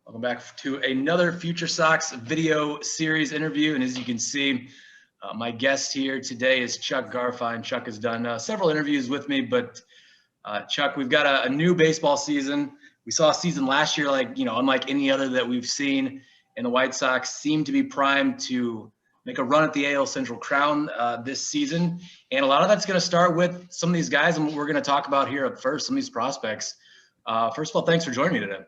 Welcome back to another Future Sox video series interview. And as you can see, my guest here today is Chuck Garfien. Chuck has done several interviews with me, but Chuck, we've got a new baseball season. We saw a season last year, unlike any other that we've seen, and the White Sox seem to be primed to make a run at the AL Central crown this season. And a lot of that's going to start with some of these guys and what we're going to talk about here up first, some of these prospects. First of all, thanks for joining me today.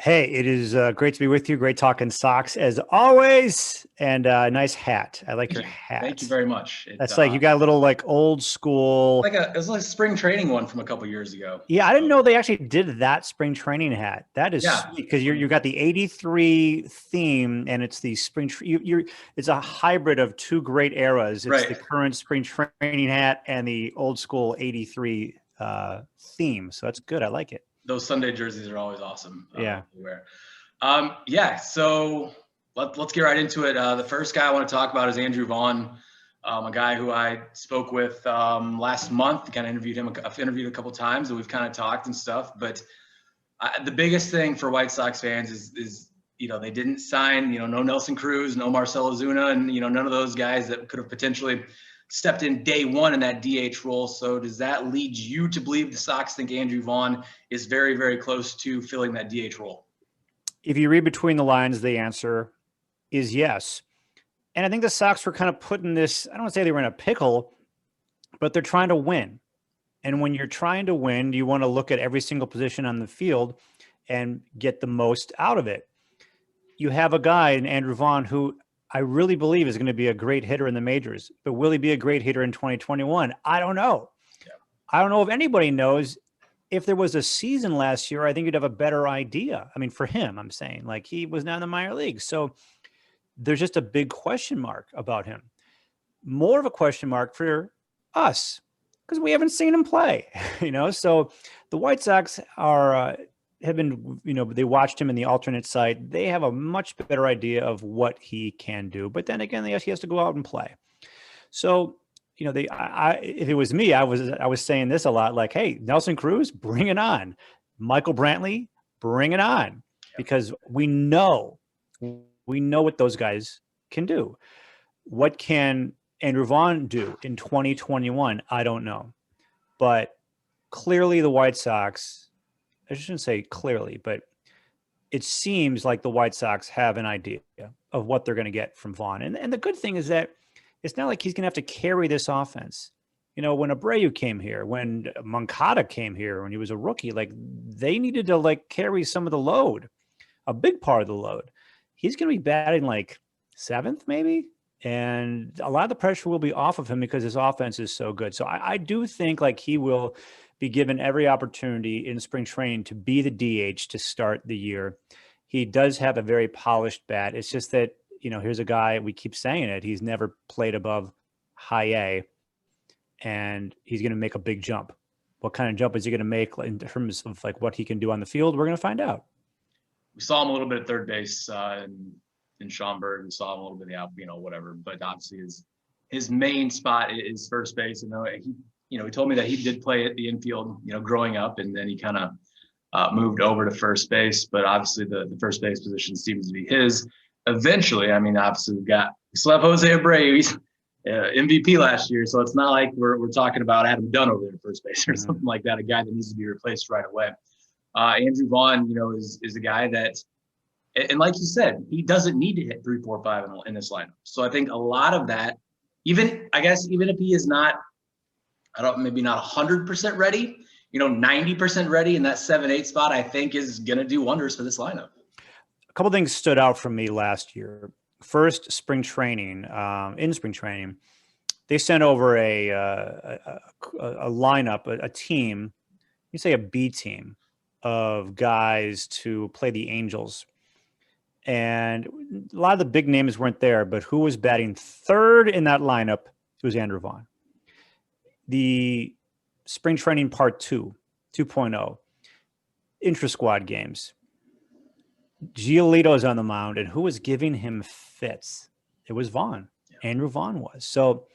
Hey, it is great to be with you. Great talking Sox as always, and nice hat. I like your hat. Thank you very much. That's like you got a little like old school. It was like a spring training one from a couple years ago. Yeah, I didn't know they actually did that spring training hat. That is sweet because you got the '83 theme, and it's the spring. It's a hybrid of two great eras. It's the current spring training hat and the old school '83 theme. So that's good. I like it. Those Sunday jerseys are always awesome. Yeah. So let's get right into it. The first guy I want to talk about is Andrew Vaughn, a guy who I spoke with last month. Kind of interviewed him. I've interviewed a couple times, and we've kind of talked and stuff. But the biggest thing for White Sox fans is they didn't sign no Nelson Cruz, no Marcell Ozuna, and none of those guys that could have potentially stepped in day one in that DH role. So does that lead you to believe the Sox think Andrew Vaughn is very, very close to filling that DH role? If you read between the lines, the answer is yes. And I think the Sox were kind of put in this, I don't want to say they were in a pickle, but they're trying to win. And when you're trying to win, you want to look at every single position on the field and get the most out of it. You have a guy in Andrew Vaughn who I really believe is going to be a great hitter in the majors, but will he be a great hitter in 2021? I don't know. Yeah. I don't know if anybody knows. If there was a season last year, I think you'd have a better idea. I mean, for him, I'm saying, like, he was not in the minor leagues. So there's just a big question mark about him. More of a question mark for us because we haven't seen him play, So the White Sox have been, they watched him in the alternate site. They have a much better idea of what he can do. But then again, he has to go out and play. So, if it was me, I was saying this a lot, like, hey, Nelson Cruz, bring it on. Michael Brantley, bring it on. Because we know what those guys can do. What can Andrew Vaughn do in 2021? I don't know. But clearly the White Sox, I shouldn't say clearly, but it seems like the White Sox have an idea of what they're going to get from Vaughn. And the good thing is that it's not like he's going to have to carry this offense. When Abreu came here, when Moncada came here, when he was a rookie, like they needed to carry some of the load, a big part of the load. He's going to be batting like seventh maybe. And a lot of the pressure will be off of him because his offense is so good. So I do think he will be given every opportunity in spring training to be the DH to start the year. He does have a very polished bat. It's just that, here's a guy, we keep saying it, he's never played above high A, and he's going to make a big jump. What kind of jump is he going to make in terms of what he can do on the field? We're going to find out. We saw him a little bit at third base in Schaumburg. We saw him a little bit in whatever. But obviously his main spot is first base. He told me that he did play at the infield, growing up, and then he kind of moved over to first base. But obviously the first base position seems to be his. Eventually, obviously we still have Jose Abreu. He's MVP last year, so it's not like we're talking about Adam Dunn over there at first base or something like that, a guy that needs to be replaced right away. Andrew Vaughn, is a guy that, and like you said, he doesn't need to hit 3, 4, 5 in this lineup. So I think a lot of that, even if he is not, maybe not 100% ready, 90% ready in that 7-8 spot, I think is going to do wonders for this lineup. A couple things stood out for me last year. First, in spring training, they sent over a lineup, a team, you say a B team of guys to play the Angels. And a lot of the big names weren't there, but who was batting third in that lineup was Andrew Vaughn. The spring training part 2.0, intra-squad games. Giolito's on the mound, and who was giving him fits? It was Vaughn. Andrew Vaughn was. So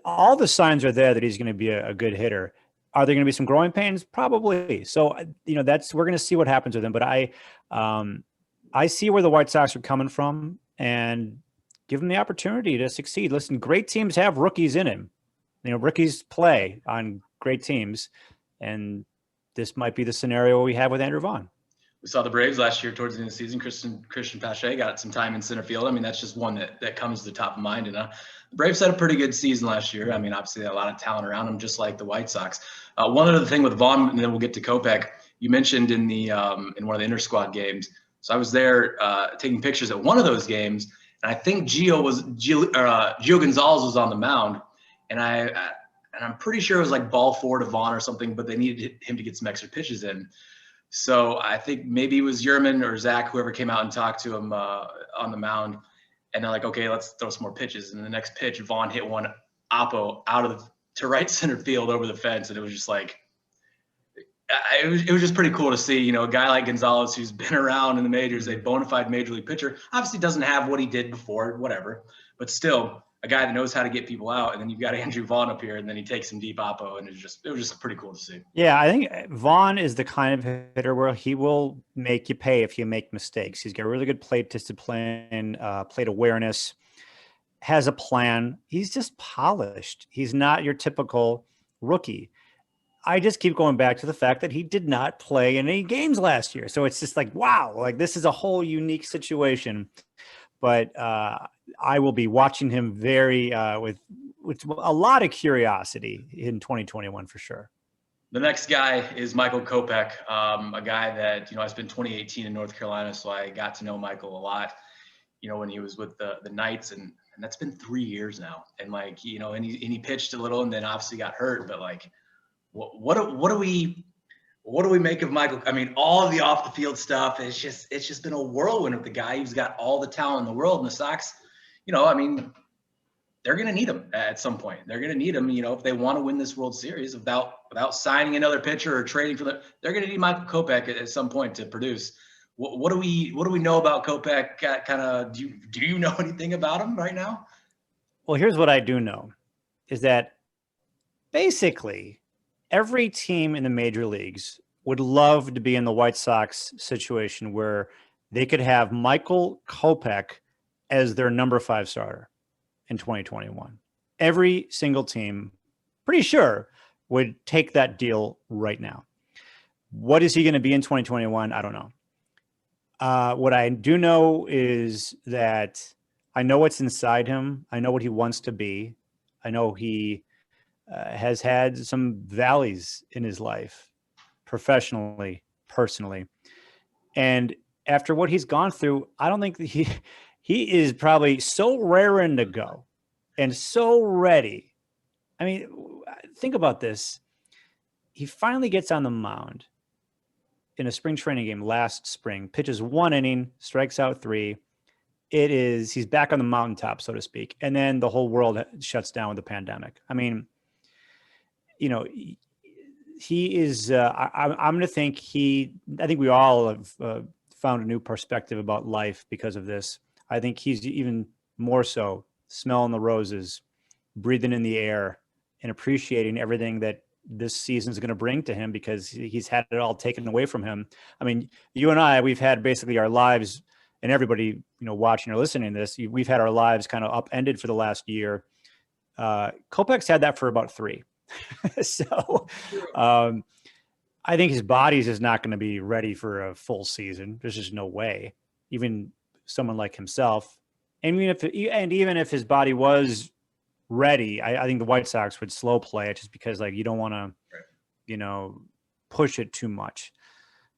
all the signs are there that he's going to be a good hitter. Are there going to be some growing pains? Probably. So, we're going to see what happens with him. But I see where the White Sox are coming from, and give him the opportunity to succeed. Listen, great teams have rookies in him. Rookies play on great teams, and this might be the scenario we have with Andrew Vaughn. We saw the Braves last year towards the end of the season. Christian Pache got some time in center field. I mean, that's just one that comes to the top of mind. And the Braves had a pretty good season last year. I mean, obviously they had a lot of talent around them, just like the White Sox. One other thing with Vaughn, and then we'll get to Kopech. You mentioned in the in one of the inter squad games. So I was there taking pictures at one of those games, and I think Gio Gonzalez was on the mound, and I'm pretty sure it was like ball 4 to Vaughn or something, but they needed him to get some extra pitches in. So I think maybe it was Yerman or Zach, whoever came out and talked to him on the mound. And they're like, okay, let's throw some more pitches. And the next pitch, Vaughn hit one oppo to right center field over the fence. And it was just like, it was just pretty cool to see, a guy like Gonzalez, who's been around in the majors, a bona fide major league pitcher, obviously doesn't have what he did before, whatever, but still a guy that knows how to get people out. And then you've got Andrew Vaughn up here, and then he takes some deep oppo, and it was just pretty cool to see. Yeah, I think Vaughn is the kind of hitter where he will make you pay if you make mistakes. He's got really good plate discipline, plate awareness, has a plan. He's just polished. He's not your typical rookie. I just keep going back to the fact that he did not play in any games last year. So it's just like, wow, like this is a whole unique situation. But I will be watching him very with a lot of curiosity in 2021 for sure. The next guy is Michael Kopech, a guy that, I spent 2018 in North Carolina, so I got to know Michael a lot, when he was with the Knights, and that's been 3 years now. And like, and he pitched a little and then obviously got hurt, but like, what do we make of Michael? I mean, all of the off the field stuff, it's just been a whirlwind with the guy who's got all the talent in the world. And the Sox, I mean, they're going to need him at some point. They're going to need him, if they want to win this World Series without signing another pitcher or trading for they're going to need Michael Kopech at some point to produce. What do we know about Kopech? Kind of, do you know anything about him right now? Well, here's what I do know is that basically every team in the major leagues would love to be in the White Sox situation where they could have Michael Kopech as their number 5 starter in 2021. Every single team, pretty sure, would take that deal right now. What is he going to be in 2021? I don't know. What I do know is that I know what's inside him. I know what he wants to be. I know he has had some valleys in his life, professionally, personally. And after what he's gone through, I don't think that he is probably so raring to go and so ready. I mean, think about this. He finally gets on the mound in a spring training game last spring, pitches 1 inning, strikes out 3. He's back on the mountaintop, so to speak. And then the whole world shuts down with the pandemic. I mean, he is, I'm going to think I think we all have found a new perspective about life because of this. I think he's even more so smelling the roses, breathing in the air, and appreciating everything that this season is going to bring to him because he's had it all taken away from him. I mean, you and I, we've had basically our lives, and everybody, watching or listening to this, we've had our lives kind of upended for the last year. Kopech's had that for about 3. So I think his body's just not going to be ready for a full season. There's just no way. Even someone like himself, and even if his body was ready, I think the White Sox would slow play it just because you don't want to, push it too much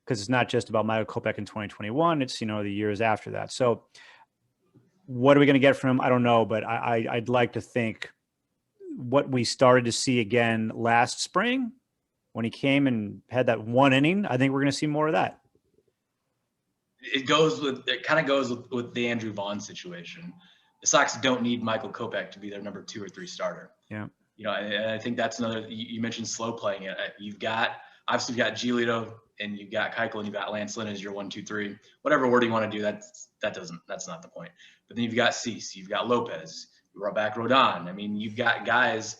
because it's not just about Michael Kopech in 2021. It's, the years after that. So what are we going to get from him? I don't know, but I'd like to think what we started to see again last spring when he came and had that 1 inning, I think we're going to see more of that. It kind of goes with the Andrew Vaughn situation. The Sox don't need Michael Kopech to be their number 2 or 3 starter. Yeah. And I think that's another, you mentioned slow playing it. You've got Giolito and you've got Keuchel and you've got Lance Lynn as your 1, 2, 3, whatever word you want to do. That's not the point. But then you've got Cease, you've got Lopez, you brought back Rodon. I mean, you've got guys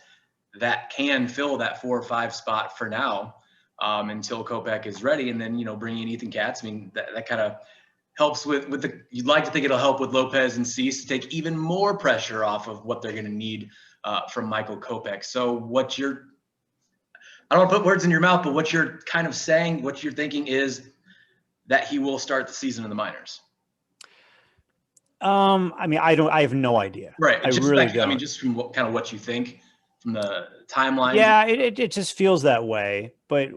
that can fill that 4 or 5 spot for now until Kopech is ready. And then, bringing in Ethan Katz, I mean, that kind of helps with the, you'd like to think it'll help with Lopez and Cease to take even more pressure off of what they're going to need from Michael Kopech. So I don't want to put words in your mouth, but what you're kind of saying, what you're thinking is that he will start the season in the minors. I mean, I have no idea. Right. I really don't. I mean, just from what you think from the timeline. Yeah, it just feels that way. But,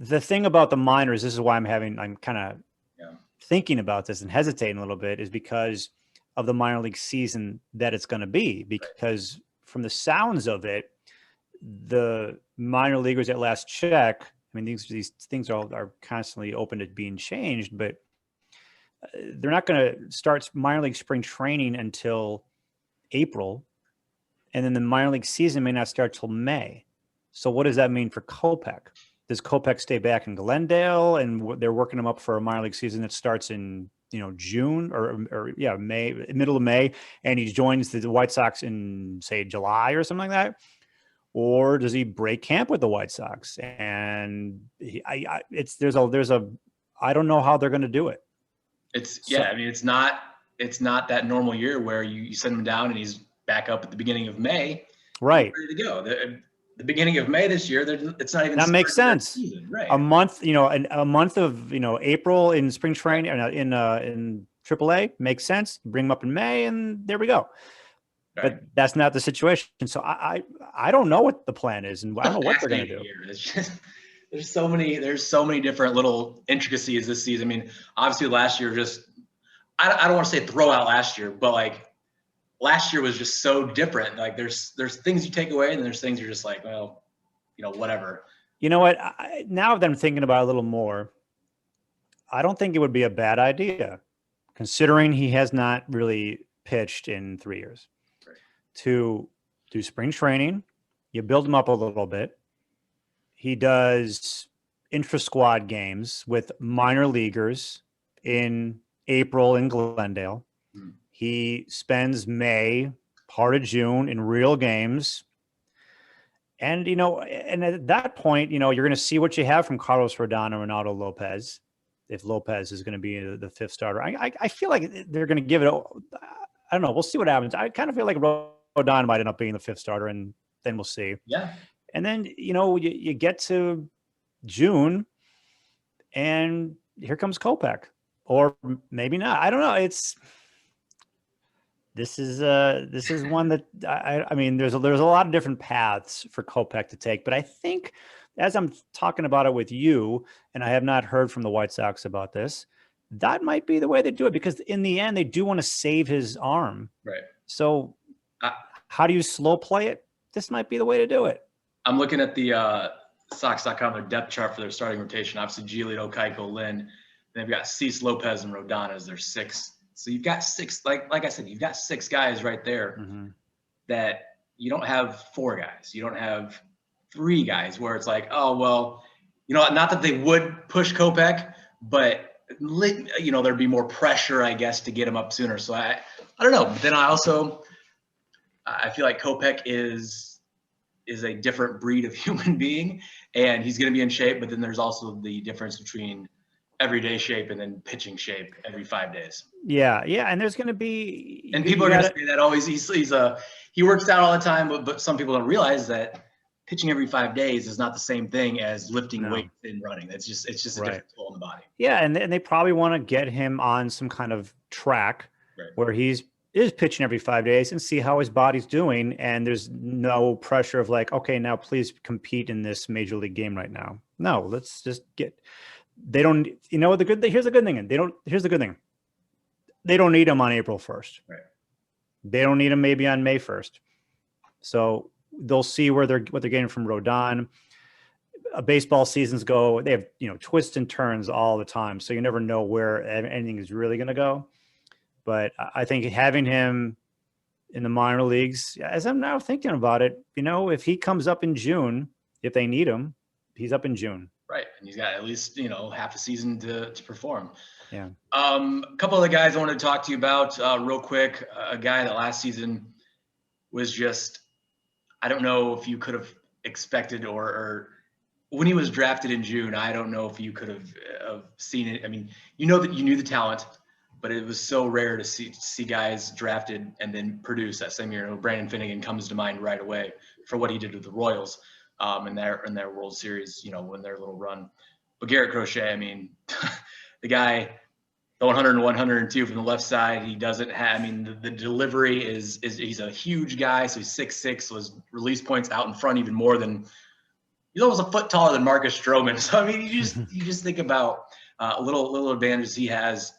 the thing about the minors, this is why I'm kind of thinking about this and hesitating a little bit, is because of the minor league season that it's going to be. Because from the sounds of it, the minor leaguers at last check, I mean, these things are constantly open to being changed, but they're not going to start minor league spring training until April. And then the minor league season may not start till May. So what does that mean for Kopech? Does Kopech stay back in Glendale and they're working him up for a minor league season that starts in, June or May, middle of May, and he joins the White Sox in, say, July or something like that? Or does he break camp with the White Sox? And I don't know how they're going to do it. I mean, it's not that normal year where you send him down and he's back up at the beginning of May. Right. Ready to go. The beginning of May this year, it's not even. That makes sense. Season, right. A month, a month of, April in spring training in AAA makes sense. Bring him up in May and there we go. Right. But that's not the situation. So I don't know what the plan is, and I don't know what they're going to do. It's just, there's so many different little intricacies this season. I mean, obviously last year I don't want to say throw out last year, but like last year was just so different. Like there's things you take away, and there's things you're just like, well, whatever. You know what? Now that I'm thinking about it a little more, I don't think it would be a bad idea, considering he has not really pitched in 3 years. To do spring training. You build him up a little bit. He does intra-squad games with minor leaguers in April in Glendale. He spends May, part of June in real games. And, and at that point, you're going to see what you have from Carlos Rodon and Ronaldo Lopez, if Lopez is going to be the fifth starter. I feel like they're going to give it, I don't know. We'll see what happens. I kind of feel like Rodon might end up being the fifth starter, and then we'll see. Yeah. And then, you get to June and here comes Kopech, or maybe not. I don't know. This is one that I mean, there's a lot of different paths for Kopech to take, but I think as I'm talking about it with you, and I have not heard from the White Sox about this, that might be the way they do it, because in the end, they do want to save his arm. Right. So how do you slow play it? This might be the way to do it. I'm looking at the Sox.com, their depth chart for their starting rotation. Obviously, Giolito, Keuchel, Lynn. They've got Cease, Lopez, and Rodon as their 6. So you've got 6, like I said, you've got 6 guys right there that you don't have 4 guys. You don't have 3 guys where it's like, oh, well, not that they would push Kopech, but there'd be more pressure, I guess, to get him up sooner. So I don't know. But then I feel like Kopech is a different breed of human being, and he's going to be in shape. But then there's also the difference between everyday shape and then pitching shape every 5 days. Yeah. And there's going to be, and people are going to say that always he works out all the time, but some people don't realize that pitching every 5 days is not the same thing as lifting weights and running. It's just a different toll on the body. Yeah, and they probably want to get him on some kind of track where is pitching every 5 days and see how his body's doing. And there's no pressure of like, okay, now please compete in this major league game right now. No, let's just they don't, here's the good thing. Here's the good thing. They don't need him on April 1st. Right. They don't need him maybe on May 1st. So they'll see what they're getting from Rodon. Baseball seasons go, they have, twists and turns all the time. So you never know where anything is really going to go. But I think having him in the minor leagues, as I'm now thinking about it, if he comes up in June, if they need him, he's up in June. Right. And he's got at least, half a season to perform. Yeah. A couple of the guys I wanted to talk to you about real quick. A guy that last season was just, I don't know if you could have expected or when he was drafted in June, I don't know if you could have seen it. I mean, you know that you knew the talent, but it was so rare to see guys drafted and then produce that same year. Brandon Finnegan comes to mind right away for what he did with the Royals in their World Series, when their little run. But Garrett Crochet, I mean, the guy, the 100 and 102 from the left side, he doesn't have, I mean, the delivery is he's a huge guy, so he's 6'6", was release points out in front even more than, he's almost a foot taller than Marcus Stroman. So, I mean, you just think about little advantages he has.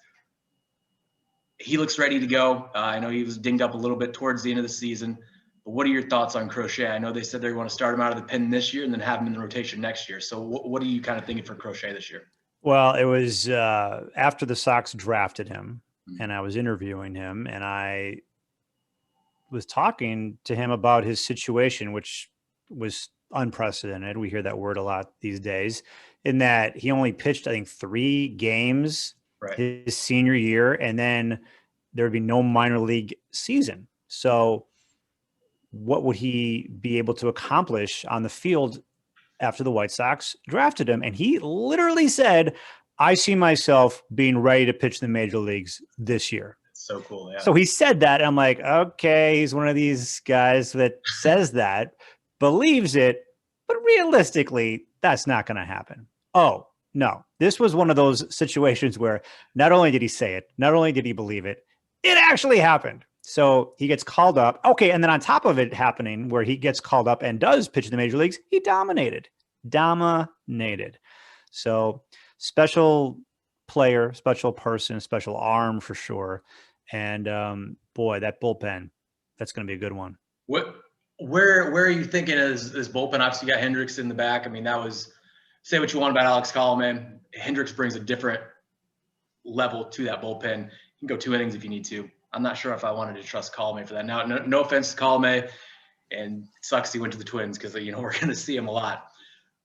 He looks ready to go. I know he was dinged up a little bit towards the end of the season. But what are your thoughts on Crochet? I know they said they want to start him out of the pen this year and then have him in the rotation next year. So what are you kind of thinking for Crochet this year? Well, it was after the Sox drafted him, and I was interviewing him, and I was talking to him about his situation, which was unprecedented. We hear that word a lot these days, in that he only pitched, I think, 3 games his senior year, and then there would be no minor league season. So what would he be able to accomplish on the field after the White Sox drafted him? And he literally said, I see myself being ready to pitch the major leagues this year. So cool. Yeah. So he said that. And I'm like, okay, he's one of these guys that says that, believes it, but realistically, that's not going to happen. Oh, no. This was one of those situations where not only did he say it, not only did he believe it, it actually happened. So he gets called up. Okay. And then on top of it happening where he gets called up and does pitch in the major leagues, he dominated. So special player, special person, special arm for sure. And boy, that bullpen, that's going to be a good one. Where are you thinking is this bullpen? Obviously you got Hendricks in the back. I mean, that was, say what you want about Alex Colomé. Hendricks brings a different level to that bullpen. You can go 2 innings if you need to. I'm not sure if I wanted to trust Colomé for that. Now, no offense to Colomé, and it sucks he went to the Twins because, we're going to see him a lot.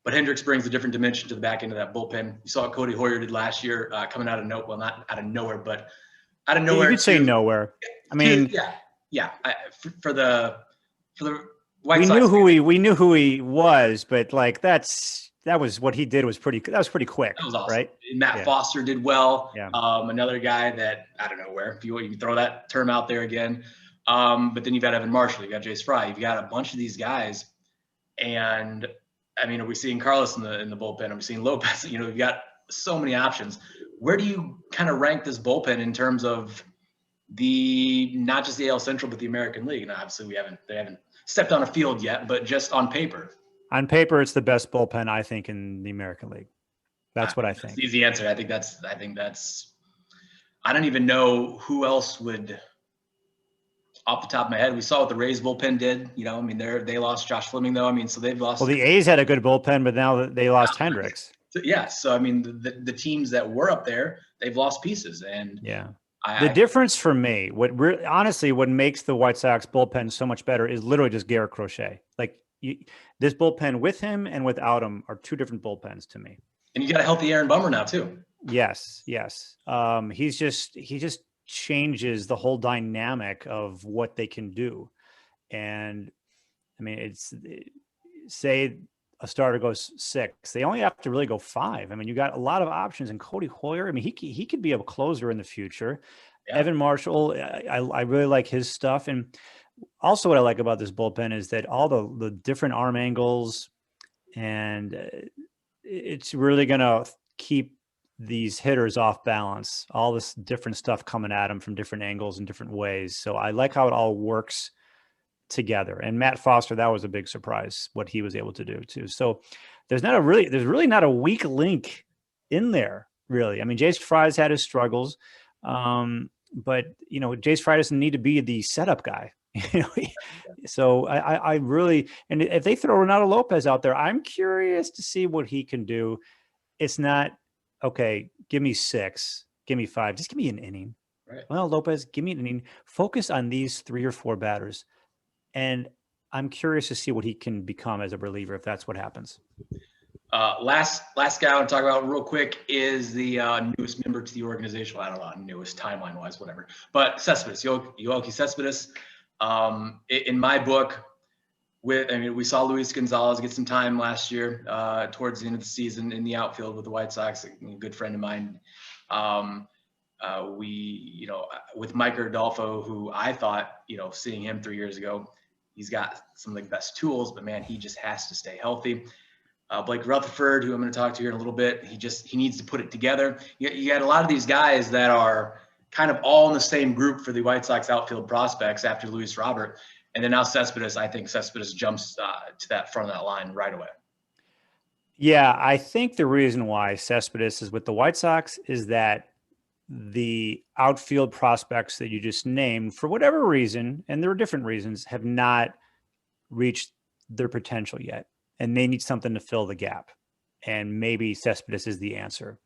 But Hendricks brings a different dimension to the back end of that bullpen. You saw what Cody Hoyer did last year, coming out of not out of nowhere, but out of nowhere. You could say nowhere. I mean, yeah. For the White Sox, we knew who he was, but that was what he did was pretty quick. That was awesome. Right? Matt Foster did well. Yeah. Another guy that I don't know where, if you can throw that term out there again. But then you've got Evan Marshall, you got Jace Fry, you've got a bunch of these guys. And I mean, are we seeing Carlos in the bullpen? Are we seeing Lopez? You've got so many options. Where do you kind of rank this bullpen in terms of not just the AL Central, but the American League? And obviously they haven't stepped on a field yet, but just on paper. On paper, it's the best bullpen, I think, in the American League. That's what I think. That's the easy answer. I think that's. I don't even know who else would. Off the top of my head, we saw what the Rays bullpen did. I mean, they lost Josh Fleming though. I mean, so they've lost. Well, the A's had a good bullpen, but now they lost Hendricks. Yeah. So I mean, the teams that were up there, they've lost pieces, and yeah. The difference for me, honestly, what makes the White Sox bullpen so much better is literally just Garrett Crochet. This bullpen with him and without him are 2 different bullpens to me. And you got a healthy Aaron Bummer now too. Yes. He just changes the whole dynamic of what they can do. And I mean, say a starter goes 6, they only have to really go 5. I mean, you got a lot of options. And Cody Hoyer, I mean, he could be a closer in the future. Yeah. Evan Marshall, I really like his stuff. And also what I like about this bullpen is that all the different arm angles, and it's really going to keep these hitters off balance, all this different stuff coming at them from different angles and different ways. So I like how it all works together. And Matt Foster, that was a big surprise, what he was able to do too. So there's really not a weak link in there, really. I mean, Jace Fry's had his struggles, but Jace Fry doesn't need to be the setup guy. So I really, and if they throw Renato Lopez out there, I'm curious to see what he can do. It's not, okay, give me 6, give me 5, just give me an inning. Right. Well, Lopez, give me an inning. Focus on these 3 or 4 batters. And I'm curious to see what he can become as a reliever if that's what happens. Last guy I want to talk about real quick is the newest member to the organization. Well, I don't know, newest timeline-wise, whatever. But Cespedes, Yoelqui Cespedes. In my book, we saw Luis Gonzalez get some time last year towards the end of the season in the outfield with the White Sox, a good friend of mine. With Mike Rodolfo, who I thought, seeing him 3 years ago, he's got some of the best tools, but man, he just has to stay healthy. Blake Rutherford, who I'm going to talk to here in a little bit, he needs to put it together. You got a lot of these guys that are kind of all in the same group for the White Sox outfield prospects after Luis Robert. And then now Cespedes, I think Cespedes jumps to that front of that line right away. Yeah, I think the reason why Cespedes is with the White Sox is that the outfield prospects that you just named, for whatever reason, and there are different reasons, have not reached their potential yet. And they need something to fill the gap. And maybe Cespedes is the answer.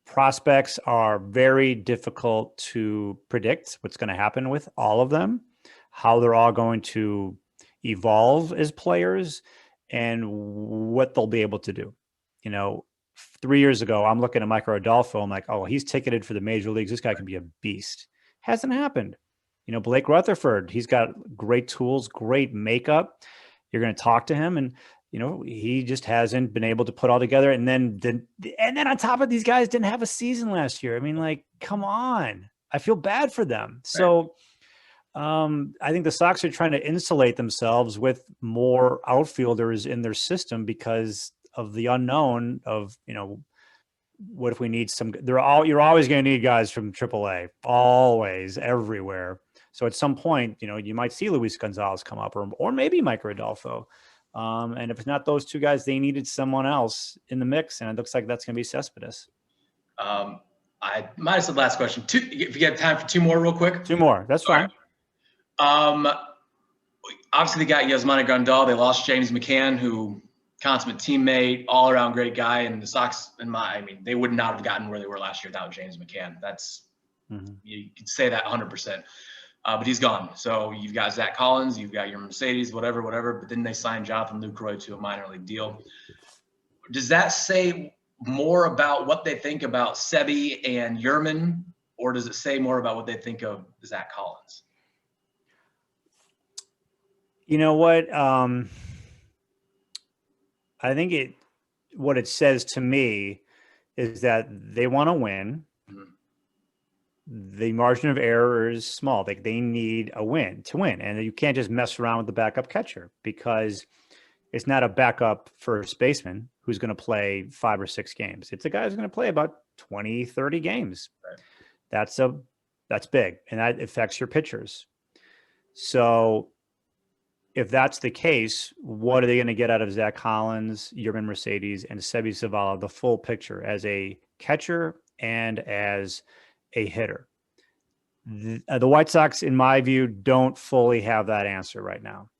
Prospects are very difficult to predict what's going to happen with all of them, how they're all going to evolve as players, and what they'll be able to do. 3 years ago, I'm looking at Mike Rodolfo. I'm like, oh, he's ticketed for the major leagues. This guy can be a beast. Hasn't happened. Blake Rutherford, he's got great tools, great makeup. You're going to talk to him, and he just hasn't been able to put all together. And then on top of, these guys didn't have a season last year. I mean, come on. I feel bad for them. Right. So I think the Sox are trying to insulate themselves with more outfielders in their system because of the unknown of, what if we need some, you're always going to need guys from AAA, always, everywhere. So at some point, you might see Luis Gonzalez come up or maybe Mike Rodolfo. And if it's not those two guys, they needed someone else in the mix. And it looks like that's going to be Cespedes. I might have said last question. If you have time for two more real quick. Two more. That's fine. Right. Obviously, they got Yasmani Grandal. They lost James McCann, who consummate teammate, all-around great guy. And the Sox, they would not have gotten where they were last year without James McCann. That's you could say that 100%. But he's gone. So you've got Zach Collins, you've got your Mercedes, whatever. But then they signed Jonathan Lucroy to a minor league deal. Does that say more about what they think about Sebi and Yerman, or does it say more about what they think of Zach Collins? You know what? I think what it says to me is that they want to win. The margin of error is small. They need a win to win. And you can't just mess around with the backup catcher because it's not a backup first baseman who's going to play 5 or 6 games. It's a guy who's going to play about 20, 30 games. Right. That's big. And that affects your pitchers. So if that's the case, what are they going to get out of Zach Collins, Yerman Mercedes, and Sebi Zavala, the full picture as a catcher and as a hitter? The White Sox, in my view, don't fully have that answer right now.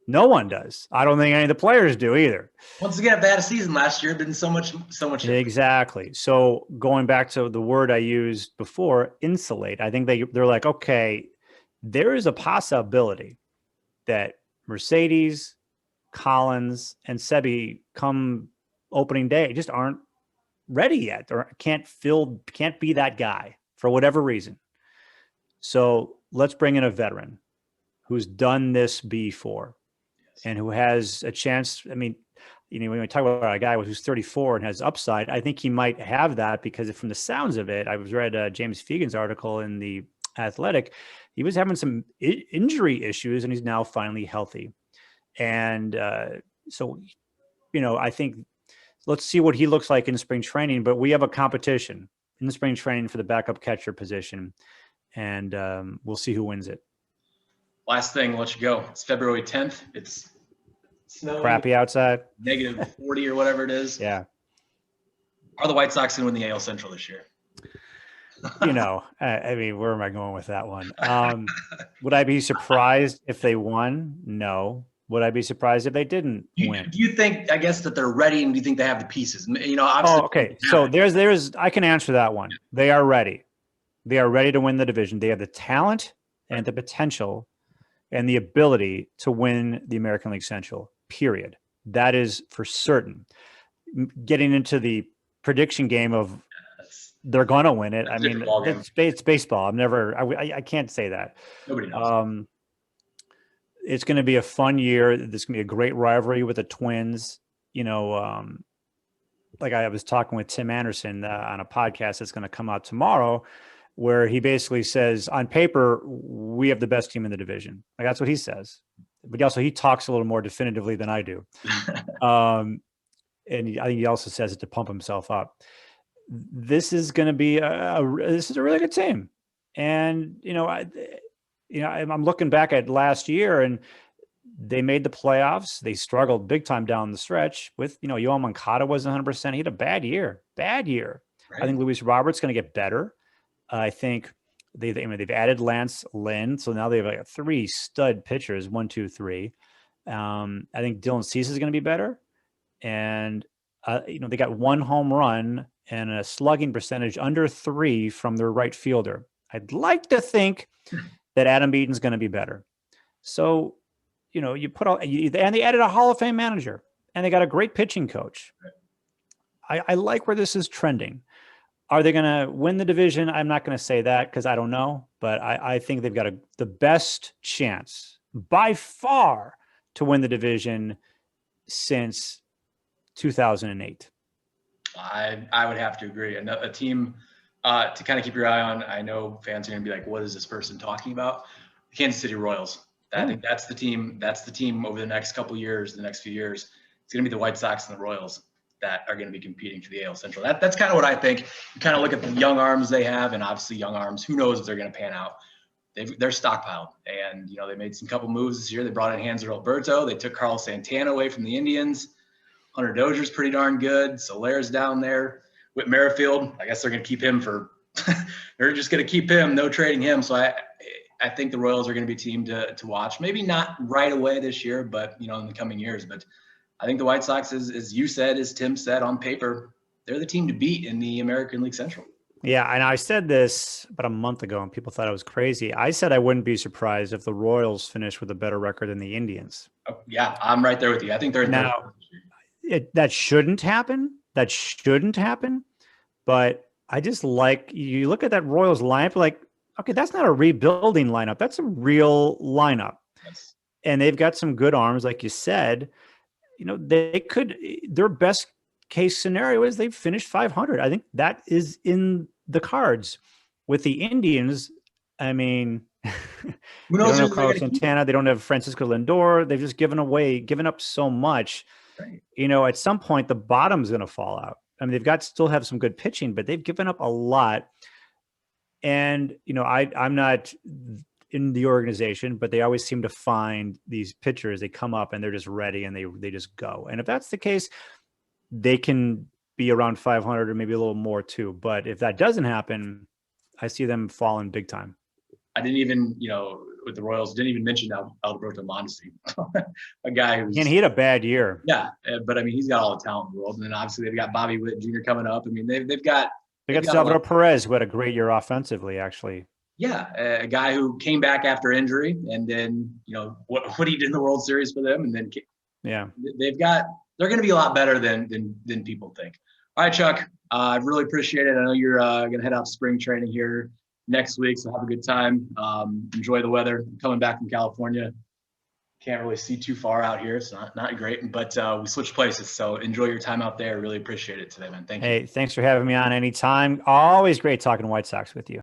No one does. I don't think any of the players do either. Once again, if they had a season last year, been so much. Exactly. So going back to the word I used before, insulate. I think they're like, okay, there is a possibility that Mercedes, Collins, and Sebi come opening day just aren't ready yet, or can't be that guy for whatever reason. So let's bring in a veteran who's done this before and who has a chance. I mean, when we talk about a guy who's 34 and has upside, I think he might have that because from the sounds of it, I was read James Fegan's article in the Athletic. He was having some injury issues and he's now finally healthy. And so, I think let's see what he looks like in spring training, but we have a competition in the spring training for the backup catcher position, and we'll see who wins it. Last thing, I'll let you go. It's February 10th. It's snowing. Crappy outside. Negative 40 or whatever it is. Yeah. Are the White Sox going to win the AL Central this year? Where am I going with that one? Would I be surprised if they won? No. Would I be surprised if they didn't win? Do you think, I guess, that they're ready, and do you think they have the pieces? Obviously. Oh, okay. So I can answer that one. They are ready. They are ready to win the division. They have the talent and the potential and the ability to win the American League Central, period. That is for certain. Getting into the prediction game of they're going to win it. I mean, different ballgame. it's baseball. I can't say that. Nobody knows. It's going to be a fun year. There's going to be a great rivalry with the Twins. You know, like I was talking with Tim Anderson on a podcast that's going to come out tomorrow, where he basically says, on paper, we have the best team in the division. Like that's what he says. But he talks a little more definitively than I do. And I think he also says it to pump himself up. This is going to be this is a really good team. And, I'm looking back at last year and they made the playoffs. They struggled big time down the stretch with, Yoel Moncada wasn't 100%. He had a bad year. Right. I think Luis Robert's going to get better. I think they've added Lance Lynn. So now they have like 3 stud pitchers, 1, 2, 3. I think Dylan Cease is going to be better. And, they got 1 home run and a slugging percentage under 3 from their right fielder. I'd like to think that Adam Eaton's going to be better. So, you put all, and they added a Hall of Fame manager and they got a great pitching coach. I like where this is trending. Are they going to win the division? I'm not going to say that because I don't know, but I think they've got the best chance by far to win the division since 2008. I would have to agree. A team to kind of keep your eye on. I know fans are going to be like, what is this person talking about? The Kansas City Royals. I think that's the team. That's the team over the next couple years, the next few years. It's going to be the White Sox and the Royals that are going to be competing for the AL Central. That's kind of what I think. You kind of look at the young arms they have, and obviously young arms, who knows if they're going to pan out. They're stockpiled, and they made some couple moves this year. They brought in Hanser Alberto. They took Carlos Santana away from the Indians. Hunter Dozier's pretty darn good. Solaire's down there. Whit Merrifield, I guess they're going to keep him for – they're just going to keep him, no trading him. So I think the Royals are going to be a team to watch. Maybe not right away this year, but, in the coming years. But I think the White Sox, as you said, as Tim said, on paper, they're the team to beat in the American League Central. Yeah, and I said this about a month ago, and people thought I was crazy. I said I wouldn't be surprised if the Royals finished with a better record than the Indians. Oh, yeah, I'm right there with you. I think they're in now. That shouldn't happen. But I just like, you look at that Royals lineup, like, okay, that's not a rebuilding lineup. That's a real lineup. Yes. And they've got some good arms, like you said. Their best case scenario is they finish 500. I think that is in the cards. With the Indians, I mean, who knows? They don't have Carlos Santana. They don't have Francisco Lindor. They've just given up so much. Right. At some point, the bottom's going to fall out. I mean, still have some good pitching, but they've given up a lot. And, I'm not in the organization, but they always seem to find these pitchers. They come up and they're just ready and they just go. And if that's the case, they can be around 500 or maybe a little more too. But if that doesn't happen, I see them falling big time. I didn't even, with the Royals, didn't even mention Alberto Mondesi, a guy who's. And he had a bad year. Yeah, but I mean, he's got all the talent in the world. And then obviously they've got Bobby Witt Jr. coming up. I mean, they've got. They got Salvador Perez, who had a great year offensively, actually. Yeah, a guy who came back after injury, and then what he did in the World Series for them, and then they're going to be a lot better than people think. All right, Chuck, I really appreciate it. I know you're going to head out to spring training here next week, so have a good time. Enjoy the weather. I'm coming back from California. Can't really see too far out here. It's not great, but we switched places. So enjoy your time out there. Really appreciate it today, man. Thank you. Hey, thanks for having me on anytime. Always great talking White Sox with you.